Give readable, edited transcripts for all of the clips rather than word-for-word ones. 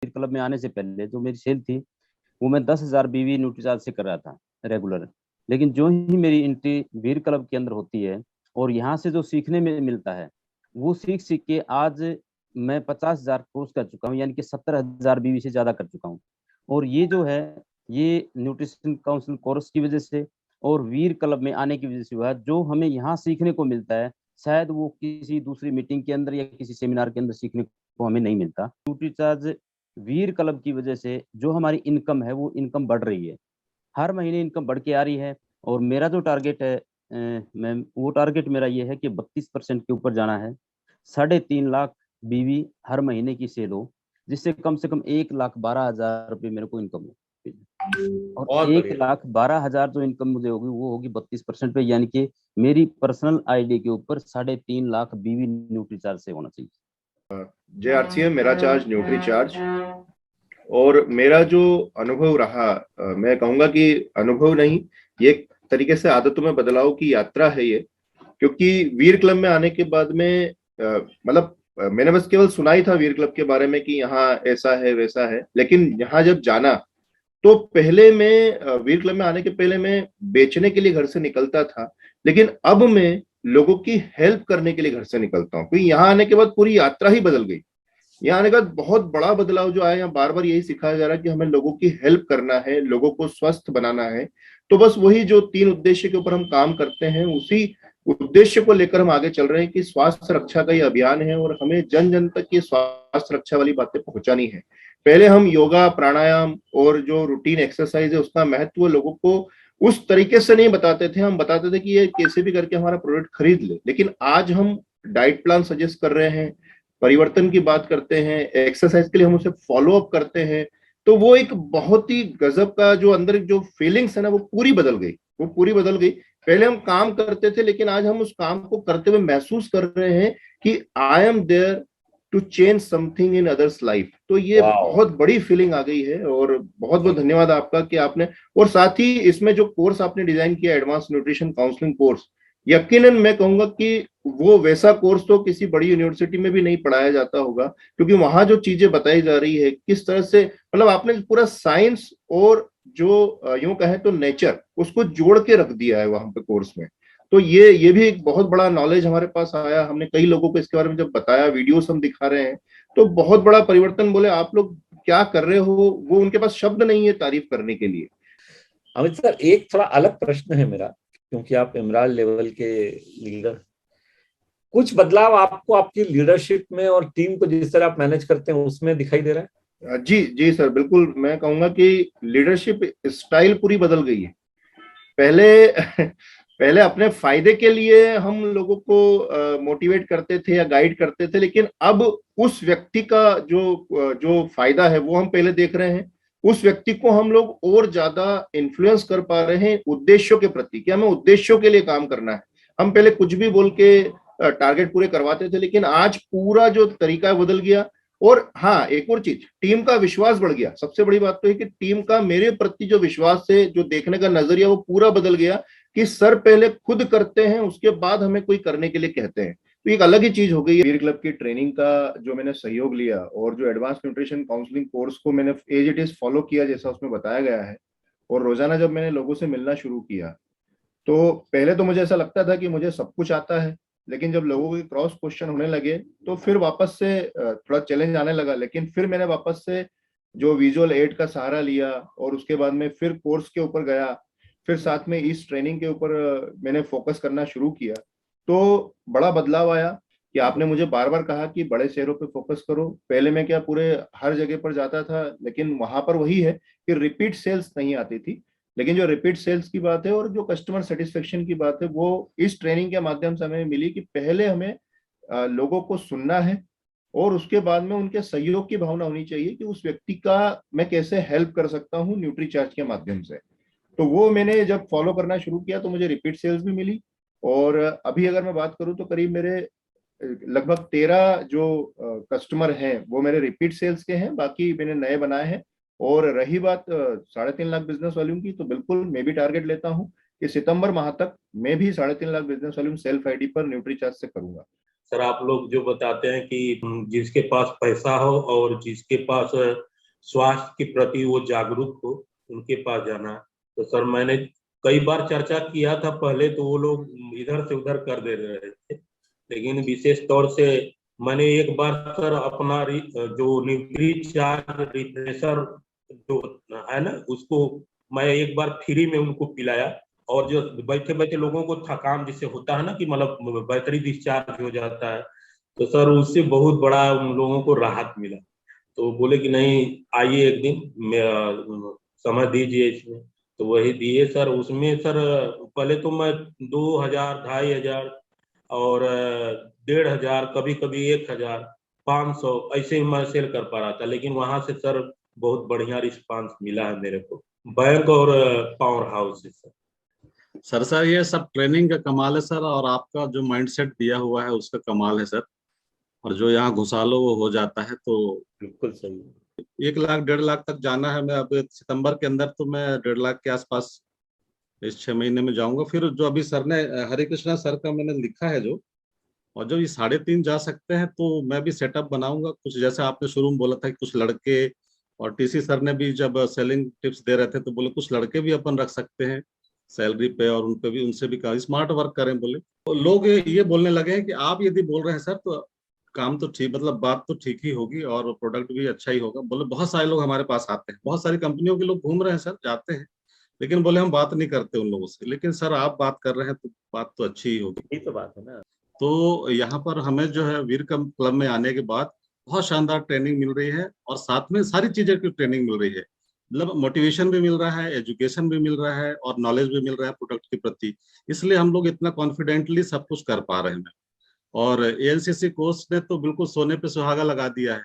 Club में आने से पहले जो मेरी सेल थी वो मैं 10,000 बीवी न्यूट्रीचार्ज से कर रहा था रेगुलर। लेकिन जो ही मेरी एंट्री वीर क्लब के अंदर होती है और यहाँ से जो सीखने में मिलता है वो सीख सीख के आज मैं 50,000 कोर्स कर चुका हूँ, यानी कि 70,000 बीवी से ज्यादा कर चुका हूँ। और ये जो है ये न्यूट्रिशन काउंसिल कोर्स की वजह से और वीर क्लब में आने की वजह से हुआ है। जो हमें यहाँ सीखने को मिलता है शायद वो किसी दूसरी मीटिंग के अंदर या किसी सेमिनार के अंदर सीखने को हमें नहीं मिलता। न्यूट्रीचार्ज वीर क्लब की वजह से जो हमारी इनकम है वो इनकम बढ़ रही है, हर महीने इनकम बढ़ के आ रही है। और मेरा जो टारगेट है मैम, वो टारगेट मेरा ये है कि 32% के ऊपर जाना है। 3.5 लाख बीवी हर महीने की सेल हो, जिससे कम से कम 1,12,000 रुपये मेरे को इनकम हो। और बहुत 1,12,000 जो इनकम मुझे होगी वो होगी 32% पे, यानी कि मेरी पर्सनल आईडी के ऊपर 3.5 लाख बीवी न्यूट्री चार्ज से होना चाहिए। JRCM मेरा चार्ज न्यूट्री चार्ज। और मेरा जो अनुभव रहा, मैं कहूंगा कि अनुभव नहीं, ये एक तरीके से आदतों में बदलाव की यात्रा है ये। क्योंकि वीर क्लब में आने के बाद में मतलब मैंने बस केवल सुना ही था वीर क्लब के बारे में कि यहाँ ऐसा है वैसा है, लेकिन यहाँ जब जाना तो पहले मैं वीर क्लब में आने के पहले मैं बेचने के लिए घर से निकलता था, लेकिन अब मैं लोगों की हेल्प करने के लिए घर से निकलता हूँ। क्योंकि यहाँ आने के बाद पूरी यात्रा ही बदल गई। यहाँ आने का बहुत बड़ा बदलाव जो आया, यहाँ बार बार यही सिखाया जा रहा है कि हमें लोगों की हेल्प करना है, लोगों को स्वस्थ बनाना है। तो बस वही जो 3 उद्देश्य के ऊपर हम काम करते हैं, उसी उद्देश्य को लेकर हम आगे चल रहे हैं कि स्वास्थ्य रक्षा का ये अभियान है और हमें जन जन तक ये स्वास्थ्य रक्षा वाली बातें पहुंचानी है। पहले हम योगा प्राणायाम और जो रूटीन एक्सरसाइज है उसका महत्व लोगों को उस तरीके से नहीं बताते थे। हम बताते थे कि ये कैसे भी करके हमारा प्रोडक्ट खरीद ले, लेकिन आज हम डाइट प्लान सजेस्ट कर रहे हैं, परिवर्तन की बात करते हैं, एक्सरसाइज के लिए हम उसे फॉलो अप करते हैं। तो वो एक बहुत ही गजब का जो अंदर जो फीलिंग्स है ना, वो पूरी बदल गई, वो पूरी बदल गई। पहले हम काम करते थे, लेकिन आज हम उस काम को करते हुए महसूस कर रहे हैं कि I am there to change something in others life. तो ये बहुत बड़ी फीलिंग आ गई है और बहुत बहुत धन्यवाद आपका कि आपने, और साथ ही इसमें जो कोर्स आपने डिजाइन किया एडवांस न्यूट्रिशन काउंसलिंग कोर्स, यकीनन मैं कहूंगा कि वो वैसा कोर्स तो किसी बड़ी यूनिवर्सिटी में भी नहीं पढ़ाया जाता होगा। क्योंकि वहां जो चीजें बताई जा रही है किस तरह से, मतलब आपने पूरा साइंस और जो यूं कहे तो नेचर, उसको जोड़ के रख दिया है वहां पे कोर्स में। तो ये भी एक बहुत बड़ा नॉलेज हमारे पास आया। हमने कई लोगों को इसके बारे में जब बताया, वीडियोस हम दिखा रहे हैं, तो बहुत बड़ा परिवर्तन। बोले आप लोग क्या कर रहे हो, वो उनके पास शब्द नहीं है तारीफ करने के लिए। अमित सर, एक थोड़ा अलग प्रश्न है मेरा, क्योंकि आप इमरान लेवल के लीडर, कुछ बदलाव आपको आपकी लीडरशिप में और टीम को जिस तरह आप मैनेज करते हैं उसमें दिखाई दे रहा है? जी जी सर, बिल्कुल। मैं कहूंगा कि लीडरशिप स्टाइल पूरी बदल गई है। पहले पहले अपने फायदे के लिए हम लोगों को मोटिवेट करते थे या गाइड करते थे, लेकिन अब उस व्यक्ति का जो फायदा है वो हम पहले देख रहे हैं। उस व्यक्ति को हम लोग और ज्यादा इन्फ्लुएंस कर पा रहे हैं उद्देश्यों के प्रति, कि हमें उद्देश्यों के लिए काम करना है। हम पहले कुछ भी बोल के टारगेट पूरे करवाते थे, लेकिन आज पूरा जो तरीका बदल गया। और हाँ, एक और चीज, टीम का विश्वास बढ़ गया। सबसे बड़ी बात तो है कि टीम का मेरे प्रति जो विश्वास है, जो देखने का नजरिया, वो पूरा बदल गया कि सर पहले खुद करते हैं, उसके बाद हमें कोई करने के लिए कहते हैं। तो एक अलग ही चीज हो गई है। वीर क्लब की ट्रेनिंग का जो मैंने सहयोग लिया और जो एडवांस न्यूट्रिशन काउंसलिंग कोर्स को मैंने एज इट इज फॉलो किया जैसा उसमें बताया गया है, और रोजाना जब मैंने लोगों से मिलना शुरू किया, तो पहले तो मुझे ऐसा लगता था कि मुझे सब कुछ आता है। लेकिन जब लोगों के क्रॉस क्वेश्चन होने लगे तो फिर वापस से थोड़ा चैलेंज आने लगा। लेकिन फिर मैंने वापस से जो विजुअल एड का सहारा लिया और उसके बाद में फिर कोर्स के ऊपर गया, फिर साथ में इस ट्रेनिंग के ऊपर मैंने फोकस करना शुरू किया। तो बड़ा बदलाव आया कि आपने मुझे बार बार कहा कि बड़े शहरों पे फोकस करो। पहले मैं क्या पूरे हर जगह पर जाता था, लेकिन वहां पर वही है कि रिपीट सेल्स नहीं आती थी। लेकिन जो रिपीट सेल्स की बात है और जो कस्टमर सेटिस्फेक्शन की बात है, वो इस ट्रेनिंग के माध्यम से हमें मिली कि पहले हमें लोगों को सुनना है और उसके बाद में उनके सहयोग की भावना होनी चाहिए कि उस व्यक्ति का मैं कैसे हेल्प कर सकता हूँ न्यूट्री चार्ज के माध्यम से। तो वो मैंने जब फॉलो करना शुरू किया तो मुझे रिपीट सेल्स भी मिली। और अभी अगर मैं बात करूं तो करीब मेरे लगभग 13 जो कस्टमर हैं वो मेरे रिपीट सेल्स के हैं, बाकी मैंने नए बनाए हैं। और रही बात 3.5 लाख बिजनेस वॉल्यूम की, तो बिल्कुल मैं भी टारगेट लेता हूं कि सितंबर माह तक मैं भी 3.5 lakh business volume self ID पर न्यूट्री चार्ज से करूंगा। सर, आप लोग जो बताते हैं कि जिसके पास पैसा हो और जिसके पास स्वास्थ्य के प्रति वो जागरूक हो, उनके पास जाना। तो सर मैंने कई बार चर्चा किया था पहले, तो वो लोग इधर से उधर कर दे रहे थे, लेकिन विशेष तौर से मैंने एक बार सर अपना जो न्यूट्री चार्ज रिफ्रेशर जो है ना, उसको मैं एक बार फ्री में उनको पिलाया। और जो बैठे बैठे लोगों को थकान जिससे होता है ना कि मतलब बैटरी डिस्चार्ज हो जाता है, तो सर उससे बहुत बड़ा उन लोगों को राहत मिला। तो बोले कि नहीं आइए एक दिन समय दीजिए इसमें। तो वही दिए सर। उसमें सर पहले तो मैं 2000, 2500 और 1500, कभी कभी 1000, 500 ऐसे ही मैं सेल कर पा रहा था। लेकिन वहां से सर बहुत बढ़िया रिस्पांस मिला है मेरे को, बैंक और पावर हाउस से सर। सर ये सब ट्रेनिंग का कमाल है सर, और आपका जो माइंडसेट दिया हुआ है उसका कमाल है सर। और जो यहाँ घुसा लो वो हो जाता है। तो बिल्कुल सही। 1 लाख 1.5 लाख तक जाना है। मैं अब सितंबर के अंदर तो मैं 1.5 लाख के आसपास इस 6 महीने में जाऊंगा। फिर जो अभी सर ने हरे कृष्णा सर का मैंने लिखा है जो, और जो ये 3.5 जा सकते हैं, तो मैं भी सेटअप बनाऊंगा कुछ, जैसे आपने शुरू में बोला था कि कुछ लड़के, और टीसी सर ने भी जब सेलिंग टिप्स दे रहे थे तो बोले कुछ लड़के भी अपन रख सकते हैं सैलरी पे, और उन पे भी उनसे भी स्मार्ट वर्क करें बोले। तो लोग ये बोलने लगे हैं कि आप यदि बोल रहे हैं सर तो काम तो ठीक, मतलब बात तो ठीक ही होगी और प्रोडक्ट भी अच्छा ही होगा। बोले बहुत सारे लोग हमारे पास आते हैं, बहुत सारी कंपनियों के लोग घूम रहे हैं सर, जाते हैं, लेकिन बोले हम बात नहीं करते उन लोगों से। लेकिन सर आप बात कर रहे हैं तो बात तो अच्छी ही होगी। यही तो बात है ना। तो यहाँ पर हमें जो है वीर क्लब में आने के बाद बहुत शानदार ट्रेनिंग मिल रही है, और साथ में सारी चीजें की ट्रेनिंग मिल रही है। मतलब मोटिवेशन भी मिल रहा है, एजुकेशन भी मिल रहा है, और नॉलेज भी मिल रहा है प्रोडक्ट के प्रति। इसलिए हम लोग इतना कॉन्फिडेंटली सब कुछ कर पा रहे हैं। और एएनसीसी कोर्स ने तो बिल्कुल सोने पे सुहागा लगा दिया है।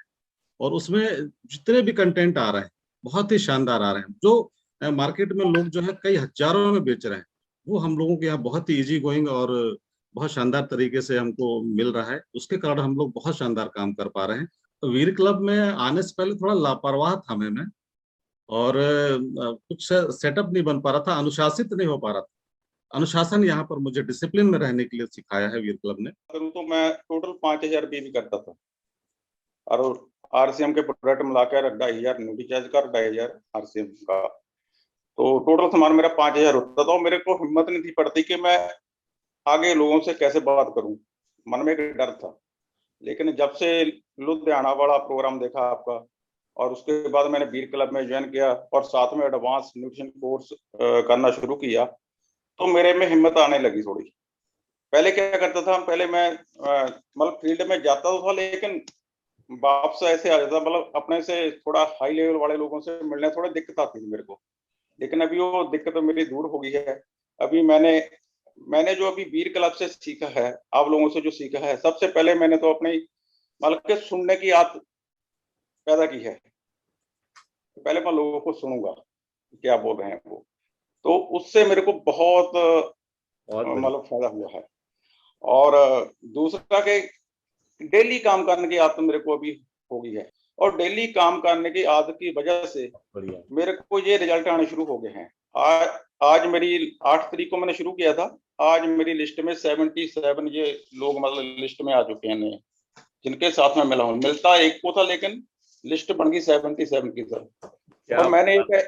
और उसमें जितने भी कंटेंट आ रहे हैं बहुत ही शानदार आ रहे हैं। जो मार्केट में लोग जो है कई हजारों में बेच रहे हैं, वो हम लोगों के यहाँ बहुत ही इजी गोइंग और बहुत शानदार तरीके से हमको मिल रहा है। उसके कारण हम लोग बहुत शानदार काम कर पा रहे हैं। तो वीर क्लब में आने से पहले थोड़ा लापरवाह था मैं, और कुछ सेटअप नहीं बन पा रहा था, अनुशासित नहीं हो पा रहा था। अनुशासन यहाँ पर मुझे डिसिप्लिन में रहने के लिए सिखाया है वीर क्लब ने। करूँ तो मैं टोटल 5000 बीवी करता था, और आरसीएम के प्रोडक्ट मिलाकर 2500 न्यूट्री चार्ज का, 2500 आरसीएम का, तो टोटल सामान मेरा 5000 होता था। और मेरे को हिम्मत नहीं थी पड़ती कि मैं आगे लोगों से कैसे बात करूं, मन में एक डर था। लेकिन जब से लुधियाना वाला प्रोग्राम देखा आपका, और उसके बाद मैंने वीर क्लब में ज्वाइन किया और साथ में एडवांस न्यूट्रिशन कोर्स करना शुरू किया, तो मेरे में हिम्मत आने लगी थोड़ी। पहले क्या करता था, पहले मैं मतलब फील्ड में जाता तो था, लेकिन वापस ऐसे आ जाता, मतलब अपने से थोड़ा हाई लेवल वाले लोगों से मिलने थोड़ी दिक्कत आती थी मेरे को। लेकिन अभी वो दिक्कत मेरी दूर हो गई है। अभी मैंने जो अभी वीर क्लब से सीखा है, आप लोगों से जो सीखा है, सबसे पहले मैंने तो अपनी मतलब के सुनने की आदत पैदा की है। पहले मैं लोगों को सुनूंगा क्या बोल रहे हैं वो, तो उससे मेरे को बहुत मतलब फायदा हुआ है। और दूसरा के डेली काम करने की आदत मेरे को अभी हो गई है, और डेली काम करने की आदत की वजह से मेरे को ये रिजल्ट आने शुरू हो गए हैं। आज मेरी 8 तारीख को मैंने शुरू किया था, आज मेरी लिस्ट में 77 ये लोग मतलब लिस्ट में आ चुके हैं नए, जिनके साथ में मिला हूँ। मिलता एक को था, लेकिन लिस्ट बन गई 77 की सर। और मैंने एक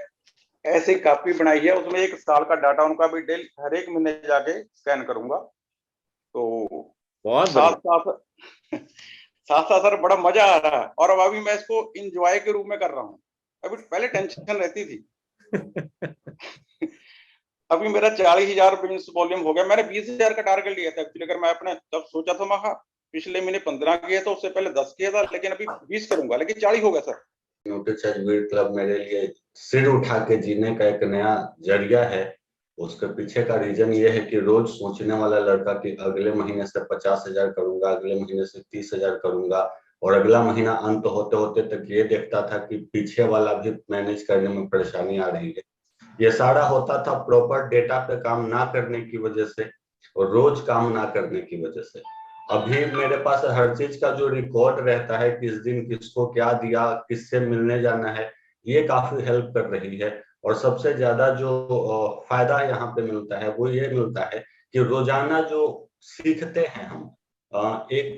ऐसी कॉपी बनाई है, उसमें 1 साल का डाटा उनका भी डेली हर एक महीने जाके स्कैन करूंगा। तो साथ साथ सर बड़ा मजा आ रहा है। और अब अभी मैं इसको इंजॉय के रूप में कर रहा हूँ। अभी पहले टेंशन रहती थी। अभी मेरा 40,000 बिजनेस वॉल्यूम हो गया। मैंने 20,000 का टारगेट लिया था एक्चुअली। अगर मैं अपने तब सोचा था, मैं पिछले महीने 15 किया था, उससे पहले 10 किया था, लेकिन अभी 20 करूंगा, लेकिन 40 हो गया सर। न्यूट्री चार्ज वीर क्लब मेरे लिए सिर उठा के जीने का एक नया जरिया है। उसके पीछे का रीजन ये है कि रोज सोचने वाला लड़का कि अगले महीने से 50,000 करूंगा, अगले महीने से 30,000 करूंगा, और अगला महीना अंत होते होते तक ये देखता था कि पीछे वाला भी मैनेज करने में परेशानी आ रही है। ये सारा होता था प्रॉपर डेटा पे काम ना करने की वजह से, और रोज काम ना करने की वजह से। अभी मेरे पास हर चीज का जो रिकॉर्ड रहता है, किस दिन किसको क्या दिया, किससे मिलने जाना है, ये काफी हेल्प कर रही है। और सबसे ज्यादा जो फायदा यहाँ पे मिलता है वो ये मिलता है कि रोजाना जो सीखते हैं हम, एक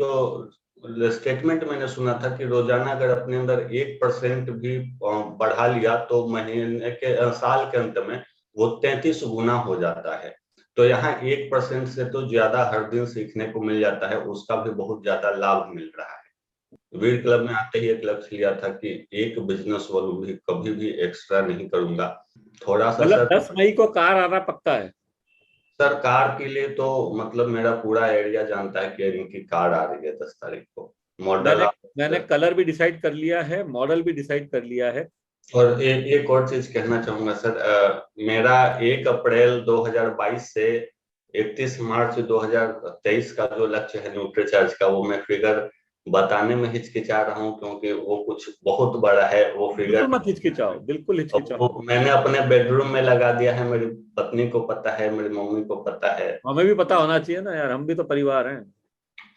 स्टेटमेंट मैंने सुना था कि रोजाना अगर अपने अंदर 1% भी बढ़ा लिया तो महीने के साल के अंत में वो 33 गुना हो जाता है। तो यहाँ 1% से तो ज्यादा हर दिन सीखने को मिल जाता है, उसका भी बहुत ज्यादा लाभ मिल रहा है। वीर क्लब में आते ही एक लक्ष्य लिया था कि एक बिजनेस वॉल्यूम भी कभी भी एक्स्ट्रा नहीं करूंगा। थोड़ा सा मतलब 10 मई को कार आना पक्का है सर? कार के लिए तो मतलब मेरा पूरा एरिया जानता है कि इनकी कार आ रही है 10 तारीख को। मॉडल मैंने कलर भी डिसाइड कर लिया है, मॉडल भी डिसाइड कर लिया है। और एक और चीज कहना चाहूंगा सर, मेरा 1 अप्रैल 2022 से 31 मार्च 2023 का जो लक्ष्य है न्यूट्रीचार्ज का, वो मैं फिगर बताने में हिचकिचा रहा हूँ क्योंकि वो कुछ बहुत बड़ा है। वो फिगर मत हिचकिचाओ, बिल्कुल हिचकिचाओ। मैंने अपने बेडरूम में लगा दिया है, मेरी पत्नी को पता है, मेरी मम्मी को पता है। हमें भी पता होना चाहिए ना यार, हम भी तो परिवार हैं।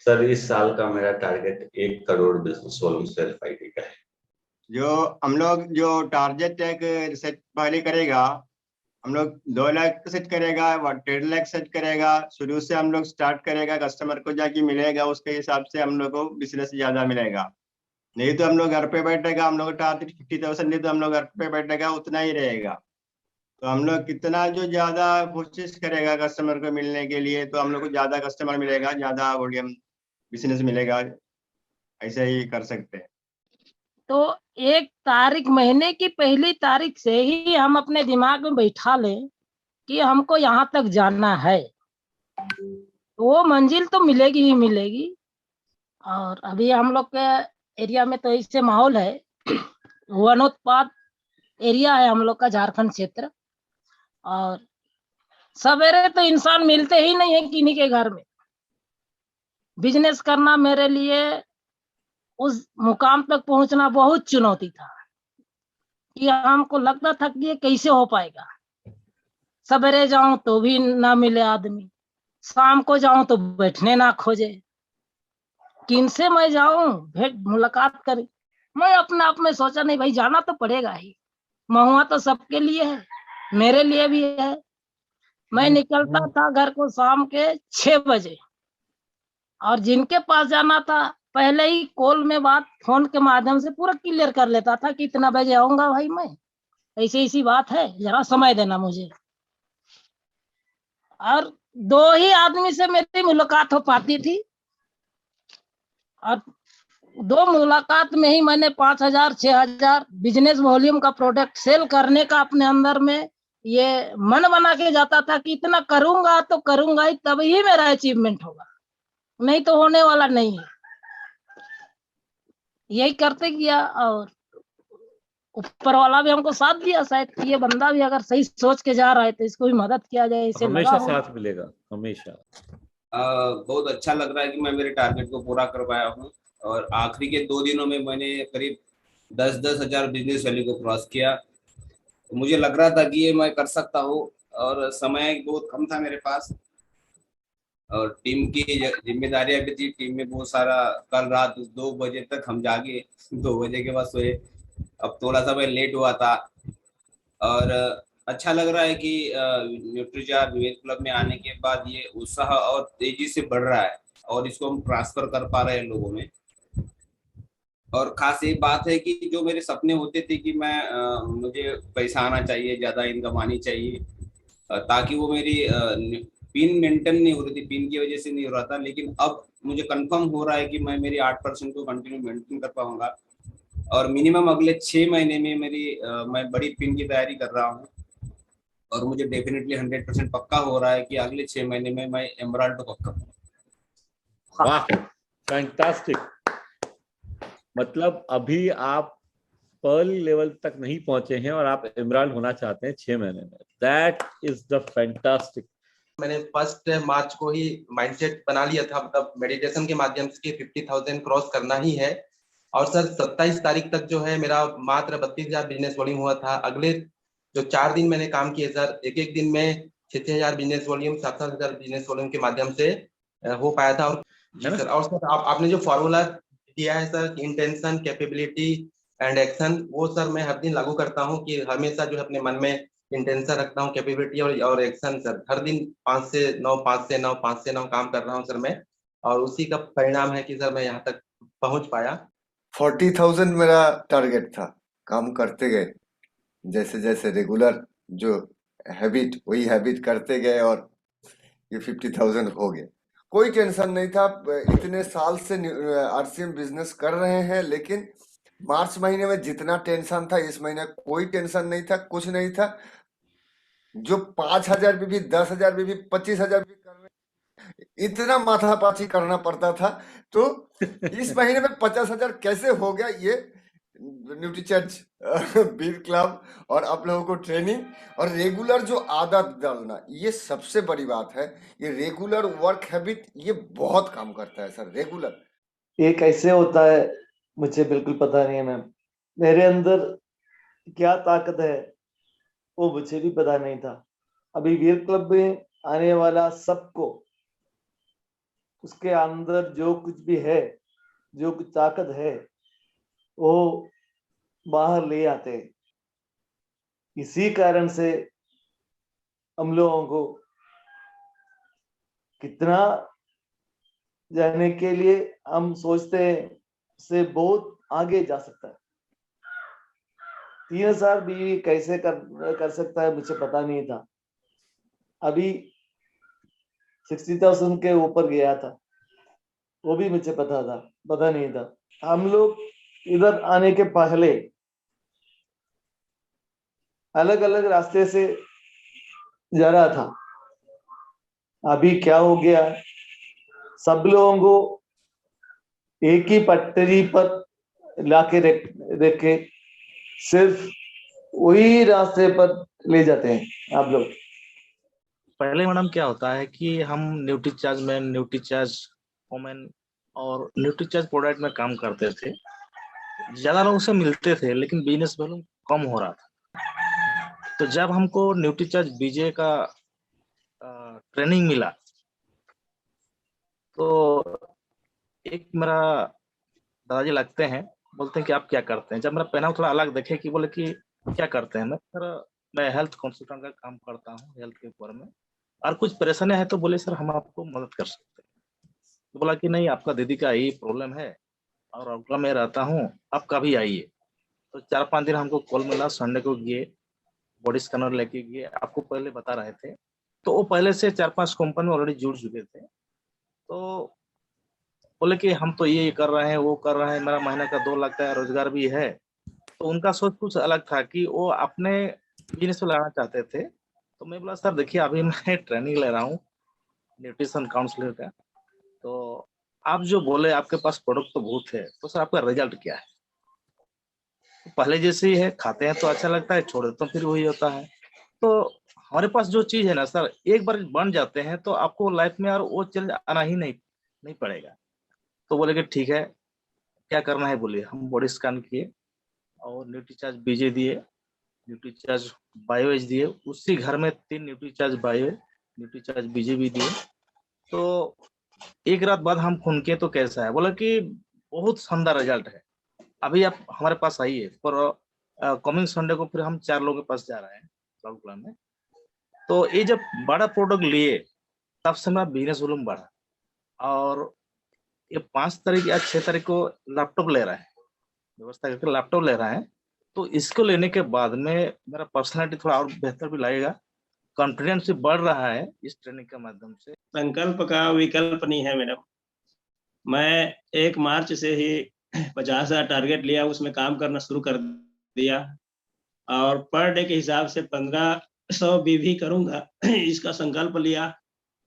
सर इस साल का मेरा target 1 crore business volume self ID का है। जो हम लोग जो टारगेट एक सेट पहले करेगा, हम लोग 2 लाख सेट करेगा, 1.5 लाख सेट करेगा। शुरू से हम लोग स्टार्ट करेगा, कस्टमर को जाके मिलेगा, उसके हिसाब से हम लोग को बिजनेस ज्यादा मिलेगा। नहीं तो हम लोग घर पे बैठेगा, हम लोग टारगेट 50,000 नहीं तो हम लोग घर पे बैठेगा, उतना ही रहेगा। तो हम लोग कितना जो ज्यादा कोशिश करेगा कस्टमर को मिलने के लिए, तो हम लोग को ज्यादा कस्टमर मिलेगा, ज्यादा वॉल्यूम बिजनेस मिलेगा। ऐसे ही कर सकते हैं। तो 1 तारीख, महीने की पहली तारीख से ही हम अपने दिमाग में बैठा लें कि हमको यहाँ तक जाना है, वो मंजिल तो मिलेगी ही मिलेगी। और अभी हम लोग के एरिया में तो इससे माहौल है, वनोत्पाद एरिया है हम लोग का, झारखंड क्षेत्र। और सवेरे तो इंसान मिलते ही नहीं है किन्हीं के घर में। बिजनेस करना मेरे लिए उस मुकाम तक पहुंचना बहुत चुनौती था कि हमको लगता था कि ये कैसे हो पाएगा। सवेरे जाऊं तो भी ना मिले आदमी, शाम को जाऊं तो बैठने ना खोजे, किनसे मैं जाऊं भेंट मुलाकात करें। मैं अपने आप में सोचा नहीं भाई जाना तो पड़ेगा ही, महुआ तो सबके लिए है, मेरे लिए भी है। मैं निकलता था घर को शाम के 6 बजे, और जिनके पास जाना था पहले ही कॉल में बात फोन के माध्यम से पूरा क्लियर कर लेता था कि इतना बजे आऊंगा भाई, मैं ऐसी ऐसी बात है, जरा समय देना मुझे। और 2 ही आदमी से मेरी मुलाकात हो पाती थी, और 2 मुलाकात में ही मैंने 5,000 6,000 बिजनेस वॉल्यूम का प्रोडक्ट सेल करने का अपने अंदर में ये मन बना के जाता था कि इतना करूंगा तो करूंगा ही, तभी मेरा अचीवमेंट होगा, नहीं तो होने वाला नहीं है। यही करते किया, और ऊपर वाला भी हमको साथ दिया। शायद ये बंदा भी अगर सही सोच के जा रहा है तो इसको भी मदद किया जाए, इसे हमेशा साथ मिलेगा, हमेशा। बहुत अच्छा लग रहा है कि मैं मेरे टारगेट को पूरा कर पाया हूँ। और आखिरी के 2 दिनों में मैंने करीब 10-10 हजार बिजनेस वैल्यू को क्रॉस किया। तो मुझे लग रहा था कि ये मैं कर सकता हूँ, और समय बहुत कम था मेरे पास, और टीम की जिम्मेदारियां भी थी। टीम में बहुत सारा, कल रात 2 बजे तक हम जागे, 2 बजे के बाद सोए। अब थोड़ा सा मैं लेट हुआ था, और अच्छा लग रहा है कि न्यूट्रीचार्ज वीर क्लब में आने के बाद ये उत्साह और तेजी से बढ़ रहा है, और इसको हम ट्रांसफर कर पा रहे हैं लोगों में। और खास ये बात है कि जो मेरे सपने होते थे कि मुझे पैसा आना चाहिए, ज्यादा इनकम आनी चाहिए, ताकि वो मेरी पिन मेंटेन नहीं हो रही थी, पिन की वजह से नहीं हो रहा था। लेकिन अब मुझे कंफर्म हो रहा है कि मैं मेरी 8% को कंटिन्यू मेंटेन कर पाऊंगा, और मिनिमम अगले 6 महीने में मैं बड़ी पिन की तैयारी कर रहा हूँ। और मुझे डेफिनेटली 100% पक्का हो रहा है कि अगले 6 महीने में मैं एमराल्ड तो पक्का हूँ। वाह, फैंटास्टिक। मतलब अभी आप पर्ल लेवल तक नहीं पहुंचे हैं और आप एमराल्ड होना चाहते हैं 6 महीने में। That is the fantastic. मैंने 1 मार्च को ही माइंडसेट बना लिया था, मतलब मेडिटेशन के माध्यम से 50,000 क्रॉस करना ही है। और सर 27 तारीख तक जो है मेरा मात्र 32,000 बिजनेस वॉल्यूम हुआ था। अगले जो 4 दिन मैंने काम किए सर, एक दिन में 6,000 बिजनेस वॉल्यूम, 7,000 बिजनेस वॉल्यूम के माध्यम से हो पाया था। और जी सर, और सर आपने जो फॉर्मूला दिया है sir, intention, capability and action, वो सर मैं हर दिन लागू करता हूँ कि हमेशा जो है अपने मन में इंटेंशन रखता हूँ, कैपेबिलिटी और एक्शन सर। हर दिन 5 से 9 काम कर रहा हूँ सर मैं, और उसी का परिणाम है कि सर मैं यहाँ तक पहुंच पाया? 40,000 मेरा टारगेट था। काम करते गए, जैसे जैसे रेगुलर जो हैबिट, वही हैबिट करते गए और ये 50,000 हो गए। कोई टेंशन नहीं था। इतने साल से आरसीएम बिजनेस कर रहे हैं, लेकिन मार्च महीने में जितना टेंशन था इस महीने कोई टेंशन नहीं था, कुछ नहीं था। जो 5,000 भी 10,000 भी 25,000 भी कर रहे, इतना माथापाची करना पड़ता था। तो इस महीने में 50,000 कैसे हो गया, ये न्यूट्रीचार्ज वीर क्लब और आप लोगों को ट्रेनिंग और रेगुलर जो आदत डालना, ये सबसे बड़ी बात है। ये रेगुलर वर्क हैबिट ये बहुत काम करता है सर। रेगुलर ये कैसे होता है मुझे बिल्कुल पता नहीं है मैम। मेरे अंदर क्या ताकत है वो मुझे भी पता नहीं था। अभी वीर क्लब में आने वाला सबको उसके अंदर जो कुछ भी है, जो कुछ ताकत है, वो बाहर ले आते हैं। इसी कारण से हम लोगों को कितना जाने के लिए हम सोचते हैं से बहुत आगे जा सकता है। 3,000 भी कैसे कर सकता है मुझे पता नहीं था। अभी 60,000 के ऊपर गया था, वो भी मुझे पता नहीं था। हम लोग इधर आने के पहले अलग अलग रास्ते से जा रहा था। अभी क्या हो गया, सब लोगों को एक ही पटरी पर लाके रख के सिर्फ वही रास्ते पर ले जाते हैं आप लोग। पहले मैडम क्या होता है कि हम न्यूट्रीचार्ज मैन, न्यूट्रीचार्ज वोमेन और न्यूट्रीचार्ज प्रोडक्ट में काम करते थे। ज्यादा लोगों से मिलते थे, लेकिन बिजनेस वॉल्यूम कम हो रहा था। तो जब हमको न्यूट्रीचार्ज बीजे का ट्रेनिंग मिला, तो एक मेरा दादाजी लगते हैं, बोलते हैं कि आप क्या करते हैं। जब मेरा पहनावा थोड़ा अलग देखे कि बोले कि क्या करते हैं, मैं हेल्थ कंसल्टेंट का काम करता हूँ हेल्थ के ऊपर में, और कुछ परेशानी है तो बोले सर हम आपको मदद कर सकते हैं। तो बोला कि नहीं, आपका दीदी का यही प्रॉब्लम है और अगला मैं रहता हूँ, आप कभी आइए। तो 4-5 दिन हमको कॉल मिला, संडे को गए, बॉडी स्कैनर लेके गए। आपको पहले बता रहे थे, तो वो पहले से 4-5 कंपनी में ऑलरेडी जुड़ चुके थे। तो बोले कि हम तो ये कर रहे हैं, वो कर रहे हैं, मेरा महीने का 2 लाख का रोजगार भी है। तो उनका सोच कुछ अलग था कि वो अपने बिजनेस में लाना चाहते थे। तो मैं बोला सर देखिए, अभी मैं ट्रेनिंग ले रहा हूँ न्यूट्रिशन काउंसलर का, तो आप जो बोले आपके पास प्रोडक्ट तो बहुत है, तो सर आपका रिजल्ट क्या है? तो पहले जैसे ही है, खाते हैं तो अच्छा लगता है, छोड़ देते तो फिर वही होता है। तो हमारे पास जो चीज है ना सर, एक बार बन जाते हैं तो आपको लाइफ में और वो चल आना ही नहीं पड़ेगा। तो बोले कि ठीक है, क्या करना है बोलिए। हम बॉडी स्कैन किए और न्यूट्रीचार्ज बीजे दिए, न्यूट्रीचार्ज बायोएज दिए। उसी घर में 3 न्यूट्रीचार्ज बायो, न्यूट्रीचार्ज बीजे भी दिए। तो एक रात बाद हम खून किए तो कैसा है, बोला कि बहुत शानदार रिजल्ट है, अभी आप हमारे पास आइए। पर कमिंग संडे को फिर हम 4 लोगों के पास जा रहे हैं क्लाउड क्लब में। तो ये जब बड़ा प्रोडक्ट लिए तब से मेरा बिजनेस वॉल्यूम बढ़ा। और ये 5 तारीख या 6 तारीख को लैपटॉप ले रहा है, व्यवस्था करके लैपटॉप ले रहा है। तो इसको लेने के बाद में मेरा पर्सनालिटी थोड़ा और बेहतर भी लगेगा, कॉन्फिडेंस भी बढ़ रहा है इस ट्रेनिंग के माध्यम से। संकल्प का विकल्प नहीं है मैडम। मैं 1 मार्च से ही 50,000 टारगेट लिया, उसमें काम करना शुरू कर दिया और पर डे के हिसाब से 1500 बीवी करूंगा इसका संकल्प लिया।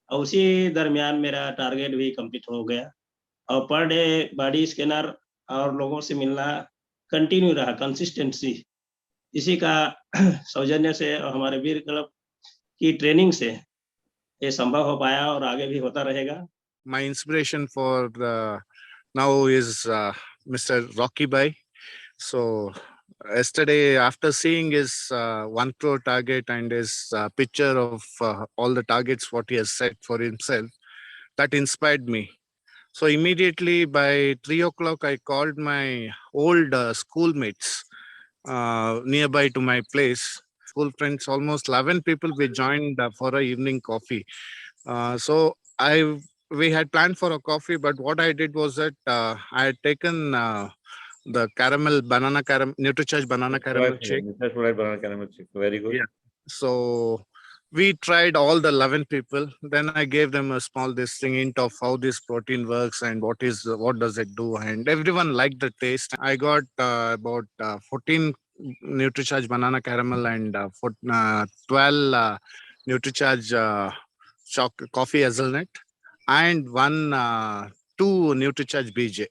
और उसी दरमियान मेरा टारगेट भी कंप्लीट हो गया और पर डे बॉडी स्कैनर और लोगों से मिलना कंटिन्यू रहा, कंसिस्टेंसी। इसी का सौजन्य से और हमारे वीर क्लब की ट्रेनिंग से ये संभव हो पाया और आगे भी होता रहेगा। My inspiration for now is Mr. Rocky Bhai. So yesterday, after seeing his 1 crore target and his picture of all the targets what he has set for himself, that inspired me. So immediately by 3 o'clock, I called my old schoolmates nearby to my place. School friends, almost 11 people, we joined for a evening coffee. So I we had planned for a coffee, but what I did was that I had taken the caramel banana caramel NutriCharge banana caramel shake. Banana caramel shake. Very good. Yeah. So we tried all the 11 people. Then I gave them a small hint of how this protein works and what does it do, and everyone liked the taste. I got about 14 NutriCharge banana caramel and 12 NutriCharge coffee hazelnut and 2 NutriCharge BJ.